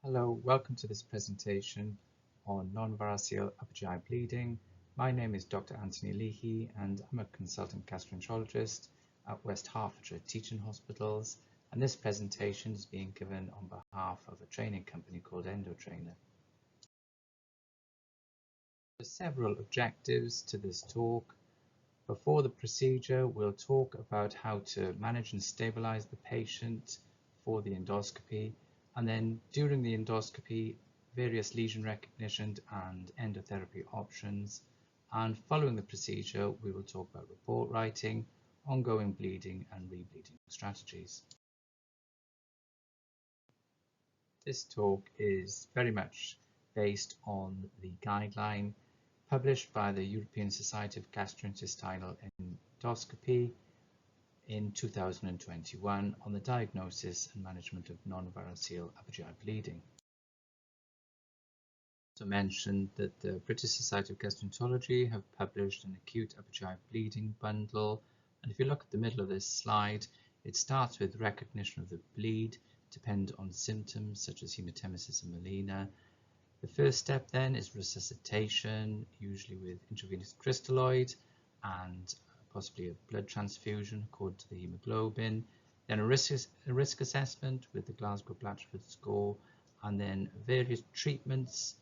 Hello, welcome to this presentation on non-variceal upper GI bleeding. My name is Dr. Anthony Leahy and I'm a consultant gastroenterologist at West Hertfordshire Teaching Hospitals, and this presentation is being given on behalf of a training company called Endotrainer. There are several objectives to this talk. Before the procedure, we'll talk about how to manage and stabilize the patient for the endoscopy, and then during the endoscopy, various lesion recognition and endotherapy options. And following the procedure, we will talk about report writing, ongoing bleeding and rebleeding strategies. This talk is very much based on the guideline published by the European Society of Gastrointestinal Endoscopy in 2021 on the diagnosis and management of non-variceal upper GI bleeding. Also mentioned that the British Society of Gastroenterology have published an acute upper GI bleeding bundle, and if you look at the middle of this slide, it starts with recognition of the bleed, depend on symptoms such as hematemesis and melena. The first step then is resuscitation, usually with intravenous crystalloid and possibly a blood transfusion according to the hemoglobin, then a risk assessment with the Glasgow-Blatchford score, and then various treatments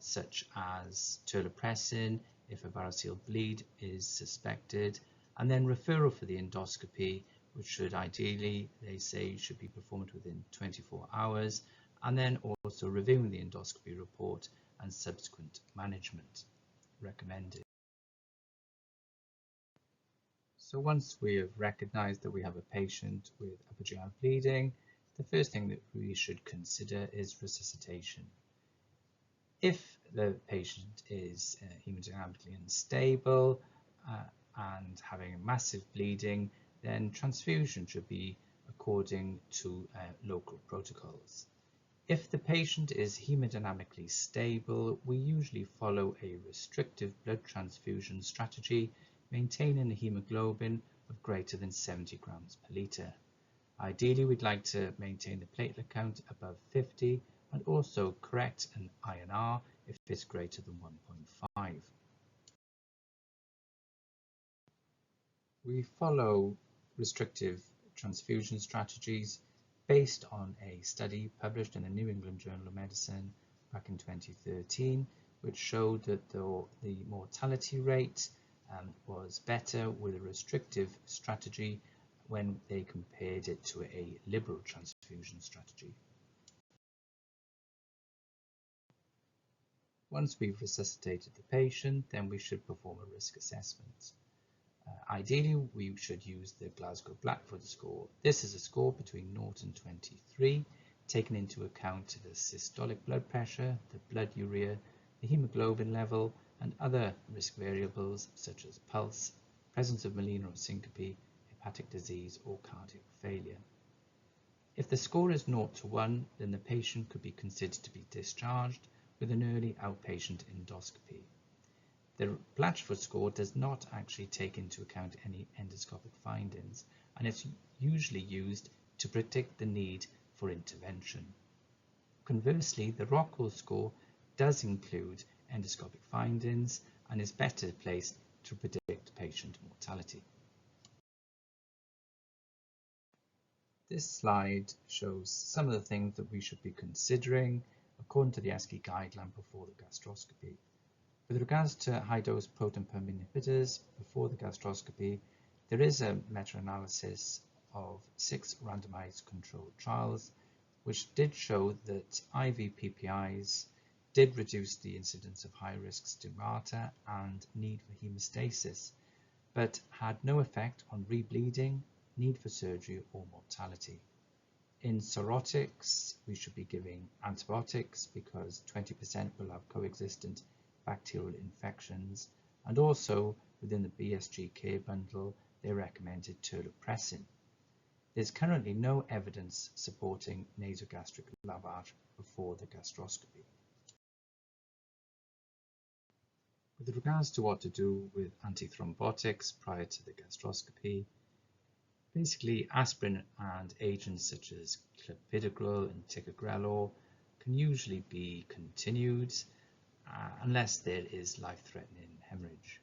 such as terlipressin if a variceal bleed is suspected, and then referral for the endoscopy, which should ideally, they say, should be performed within 24 hours, and then also reviewing the endoscopy report and subsequent management recommended. So once we have recognized that we have a patient with upper GI bleeding, the first thing that we should consider is resuscitation. If the patient is hemodynamically unstable and having massive bleeding, then transfusion should be according to local protocols. If the patient is hemodynamically stable, we usually follow a restrictive blood transfusion strategy, maintaining a hemoglobin of greater than 70 grams per litre. Ideally, we'd like to maintain the platelet count above 50 and also correct an INR if it's greater than 1.5. We follow restrictive transfusion strategies based on a study published in the New England Journal of Medicine back in 2013, which showed that the mortality rate was better with a restrictive strategy when they compared it to a liberal transfusion strategy. Once we've resuscitated the patient, then we should perform a risk assessment. Ideally, we should use the Glasgow-Blatchford score. This is a score between 0 and 23, taking into account the systolic blood pressure, the blood urea, the hemoglobin level, and other risk variables such as pulse, presence of melena or syncope, hepatic disease, or cardiac failure. If the score is 0 to 1, then the patient could be considered to be discharged with an early outpatient endoscopy. The Blatchford score does not actually take into account any endoscopic findings, and it's usually used to predict the need for intervention. Conversely, the Rockwell score does include endoscopic findings and is better placed to predict patient mortality. This slide shows some of the things that we should be considering according to the ASCII guideline before the gastroscopy. With regards to high-dose proton pump inhibitors before the gastroscopy, there is a meta-analysis of 6 randomized controlled trials which did show that IV PPIs did reduce the incidence of high-risk stigmata and need for hemostasis, but had no effect on rebleeding, need for surgery or mortality. In cirrhotics, we should be giving antibiotics because 20% will have coexistent bacterial infections, and also within the BSG care bundle they recommended terlipressin. There's currently no evidence supporting nasogastric lavage before the gastroscopy. With regards to what to do with antithrombotics prior to the gastroscopy, basically aspirin and agents such as clopidogrel and ticagrelor can usually be continued unless there is life-threatening hemorrhage.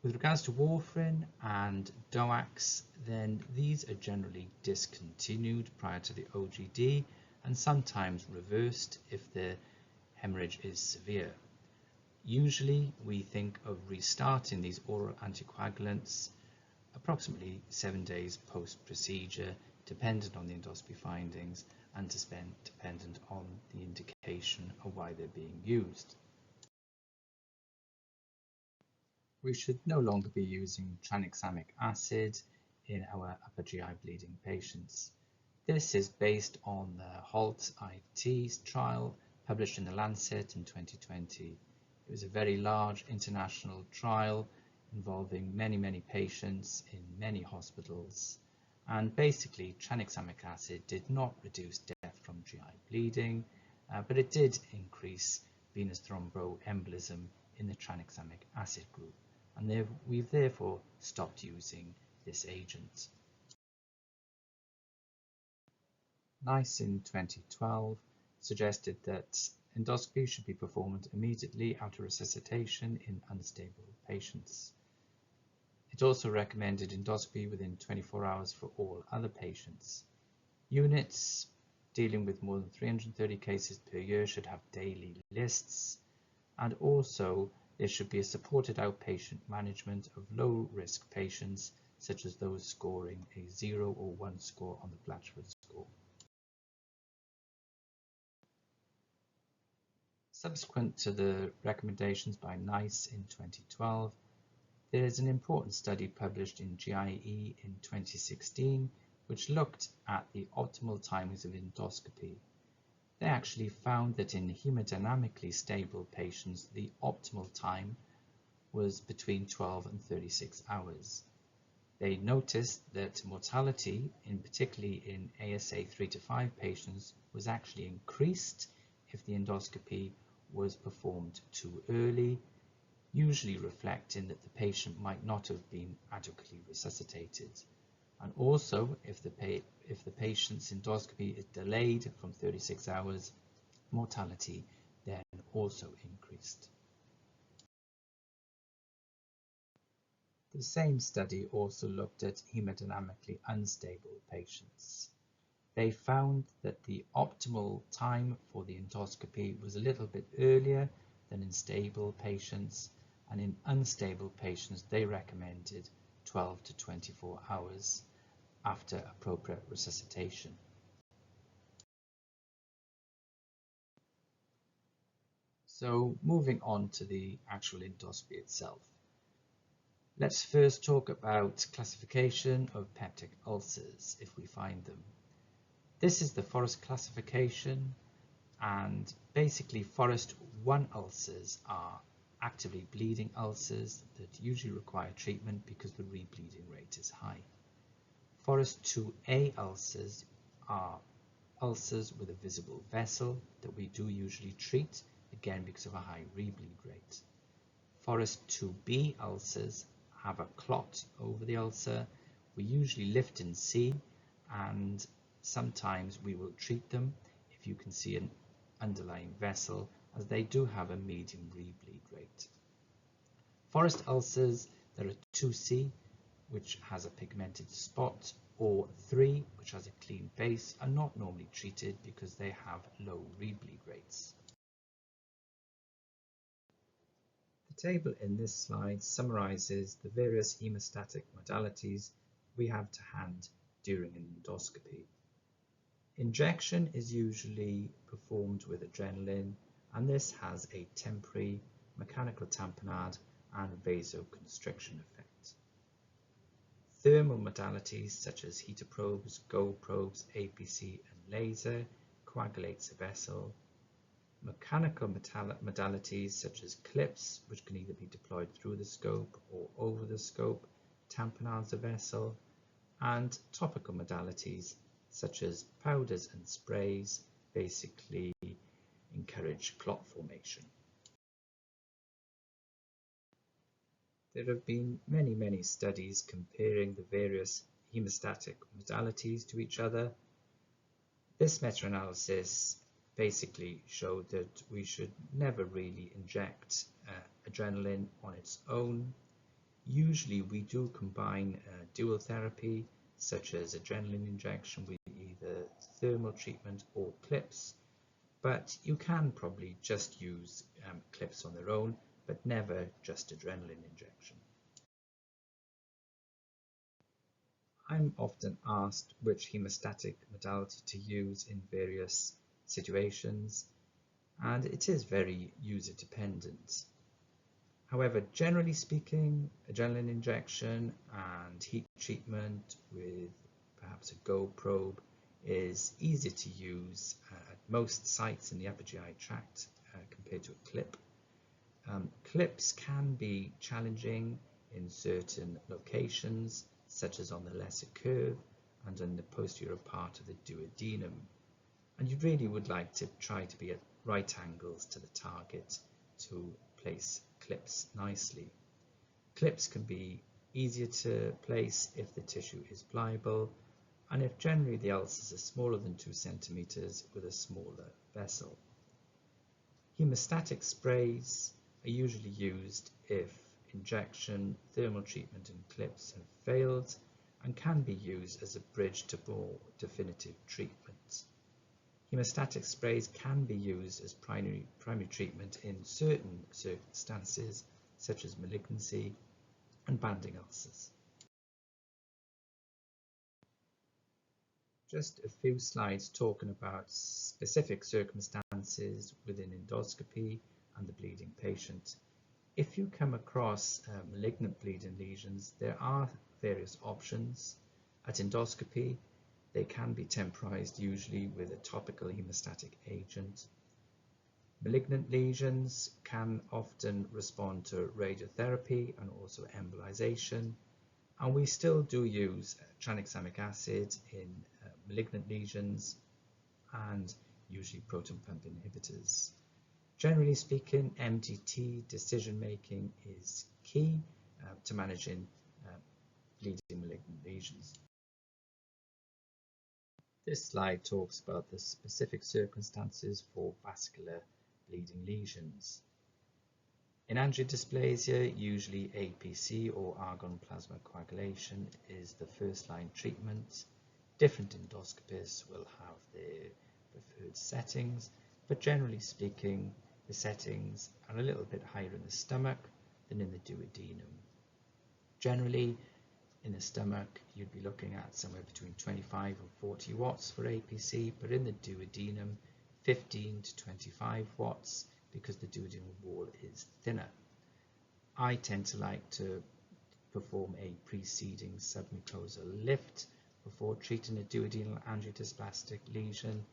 With regards to warfarin and DOACs, then these are generally discontinued prior to the OGD and sometimes reversed if the hemorrhage is severe. Usually we think of restarting these oral anticoagulants approximately 7 days post-procedure, dependent on the endoscopy findings and dependent on the indication of why they're being used. We should no longer be using tranexamic acid in our upper GI bleeding patients. This is based on the HALT-IT trial published in the Lancet in 2020. It was a very large international trial involving many patients in many hospitals, and basically tranexamic acid did not reduce death from GI bleeding, but it did increase venous thromboembolism in the tranexamic acid group, and we've therefore stopped using this agent. NICE in 2012 suggested that endoscopy should be performed immediately after resuscitation in unstable patients. It also recommended endoscopy within 24 hours for all other patients. Units dealing with more than 330 cases per year should have daily lists, and also there should be a supported outpatient management of low-risk patients, such as those scoring a 0 or 1 score on the Blatchford score. Subsequent to the recommendations by NICE in 2012, there is an important study published in GIE in 2016 which looked at the optimal timings of endoscopy. They actually found that in hemodynamically stable patients, the optimal time was between 12 and 36 hours. They noticed that mortality, particularly in ASA 3 to 5 patients, was actually increased if the endoscopy was performed too early, usually reflecting that the patient might not have been adequately resuscitated. And also, if the patient's endoscopy is delayed from 36 hours, mortality then also increased. The same study also looked at hemodynamically unstable patients. They found that the optimal time for the endoscopy was a little bit earlier than in stable patients, and in unstable patients they recommended 12 to 24 hours after appropriate resuscitation. So moving on to the actual endoscopy itself. Let's first talk about classification of peptic ulcers, if we find them. This is the Forrest classification, and basically Forrest 1 ulcers are actively bleeding ulcers that usually require treatment because the rebleeding rate is high. Forrest 2A ulcers are ulcers with a visible vessel that we do usually treat, again because of a high rebleed rate. Forrest 2B ulcers have a clot over the ulcer. We usually lift and see, and sometimes we will treat them if you can see an underlying vessel, as they do have a medium rebleed rate. Forrest ulcers, there are 2C, which has a pigmented spot, or 3, which has a clean base, are not normally treated because they have low rebleed rates. The table in this slide summarizes the various hemostatic modalities we have to hand during an endoscopy. Injection is usually performed with adrenaline, and this has a temporary mechanical tamponade and vasoconstriction effect. Thermal modalities such as heater probes, gold probes, APC and laser coagulates a vessel. Mechanical modalities such as clips, which can either be deployed through the scope or over the scope, tamponades the vessel, and topical modalities such as powders and sprays basically encourage clot formation. There have been many studies comparing the various hemostatic modalities to each other. This meta-analysis basically showed that we should never really inject adrenaline on its own. Usually we do combine dual therapy, such as adrenaline injection with either thermal treatment or clips, but you can probably just use clips on their own, but never just adrenaline injection. I'm often asked which hemostatic modality to use in various situations, and it is very user dependent. However, generally speaking, adrenaline injection and heat treatment with perhaps a GO probe is easier to use at most sites in the upper GI tract compared to a clip. Clips can be challenging in certain locations, such as on the lesser curve and in the posterior part of the duodenum. And you really would like to try to be at right angles to the target to place clips nicely. Clips can be easier to place if the tissue is pliable and if generally the ulcers are smaller than 2 centimeters with a smaller vessel. Hemostatic sprays are usually used if injection, thermal treatment and clips have failed and can be used as a bridge to more definitive treatment. Hemostatic sprays can be used as primary treatment in certain circumstances, such as malignancy and banding ulcers. Just a few slides talking about specific circumstances within endoscopy and the bleeding patient. If you come across malignant bleeding lesions, there are various options. At endoscopy, they can be temporized usually with a topical hemostatic agent. Malignant lesions can often respond to radiotherapy and also embolization, and we still do use tranexamic acid in malignant lesions and usually proton pump inhibitors. Generally speaking, MDT decision making is key to managing bleeding malignant lesions. This slide talks about the specific circumstances for vascular bleeding lesions. In angiodysplasia, usually APC or argon plasma coagulation is the first line treatment. Different endoscopists will have their preferred settings, but generally speaking, the settings are a little bit higher in the stomach than in the duodenum. Generally, in the stomach, you'd be looking at somewhere between 25 and 40 watts for APC, but in the duodenum, 15 to 25 watts because the duodenal wall is thinner. I tend to like to perform a preceding submucosal lift before treating a duodenal angiodysplastic lesion,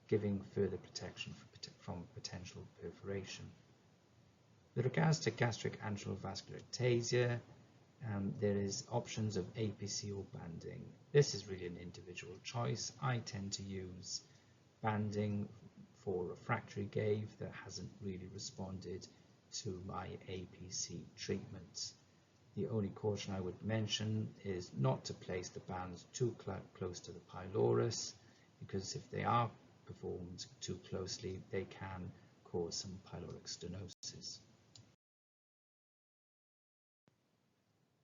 giving further protection from potential perforation. With regards to gastric antral vascular ectasia, there is options of APC or banding. This is really an individual choice. I tend to use banding for refractory gave that hasn't really responded to my APC treatment. The only caution I would mention is not to place the bands too close to the pylorus, because if they are performed too closely, they can cause some pyloric stenosis.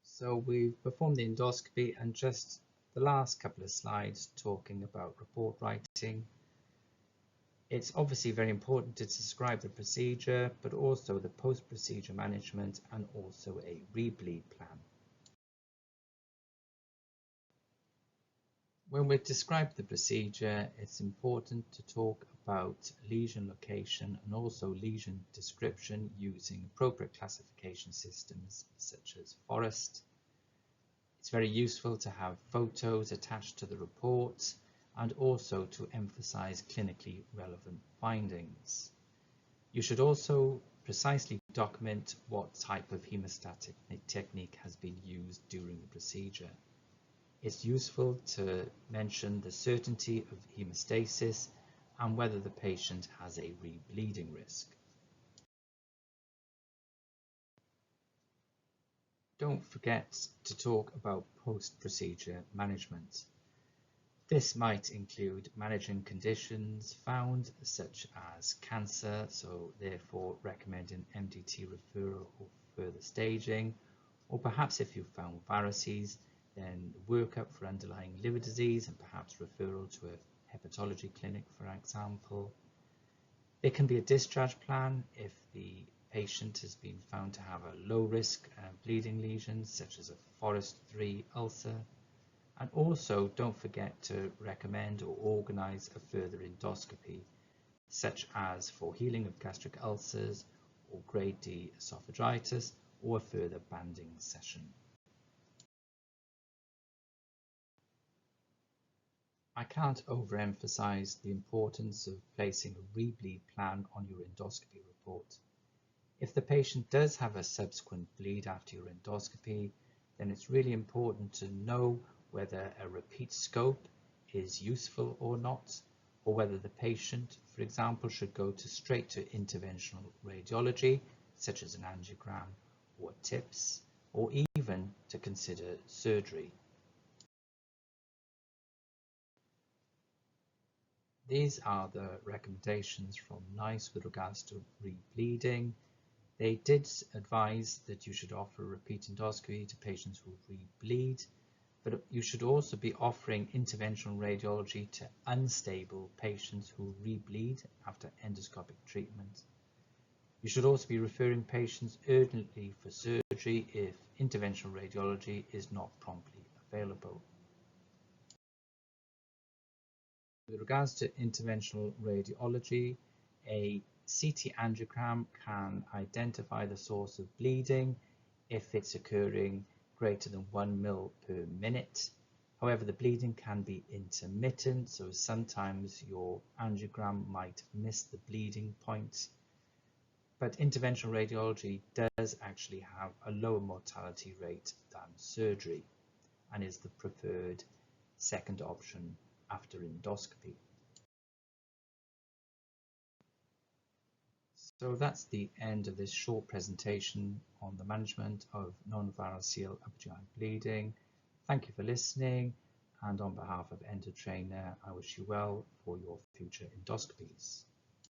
So we've performed the endoscopy and just the last couple of slides talking about report writing. It's obviously very important to describe the procedure, but also the post-procedure management and also a rebleed plan. When we describe the procedure, it's important to talk about lesion location and also lesion description using appropriate classification systems such as Forest. It's very useful to have photos attached to the report and also to emphasize clinically relevant findings. You should also precisely document what type of hemostatic technique has been used during the procedure. It's useful to mention the certainty of hemostasis and whether the patient has a rebleeding risk. Don't forget to talk about post-procedure management. This might include managing conditions found such as cancer, so therefore recommending MDT referral or further staging, or perhaps if you found varices, then workup for underlying liver disease and perhaps referral to a hepatology clinic, for example. There can be a discharge plan if the patient has been found to have a low risk bleeding lesion, such as a Forest 3 ulcer. And also don't forget to recommend or organise a further endoscopy, such as for healing of gastric ulcers or grade D esophagitis, or a further banding session. I can't overemphasize the importance of placing a rebleed plan on your endoscopy report. If the patient does have a subsequent bleed after your endoscopy, then it's really important to know whether a repeat scope is useful or not, or whether the patient, for example, should go straight to interventional radiology, such as an angiogram or TIPS, or even to consider surgery. These are the recommendations from NICE with regards to rebleeding. They did advise that you should offer a repeat endoscopy to patients who rebleed, but you should also be offering interventional radiology to unstable patients who rebleed after endoscopic treatment. You should also be referring patients urgently for surgery if interventional radiology is not promptly available. With regards to interventional radiology, a CT angiogram can identify the source of bleeding if it's occurring greater than 1 ml per minute. However, the bleeding can be intermittent, so sometimes your angiogram might miss the bleeding point. But interventional radiology does actually have a lower mortality rate than surgery and is the preferred second option after endoscopy. So that's the end of this short presentation on the management of non-variceal upper GI bleeding. Thank you for listening, and on behalf of Endotrainer, I wish you well for your future endoscopies.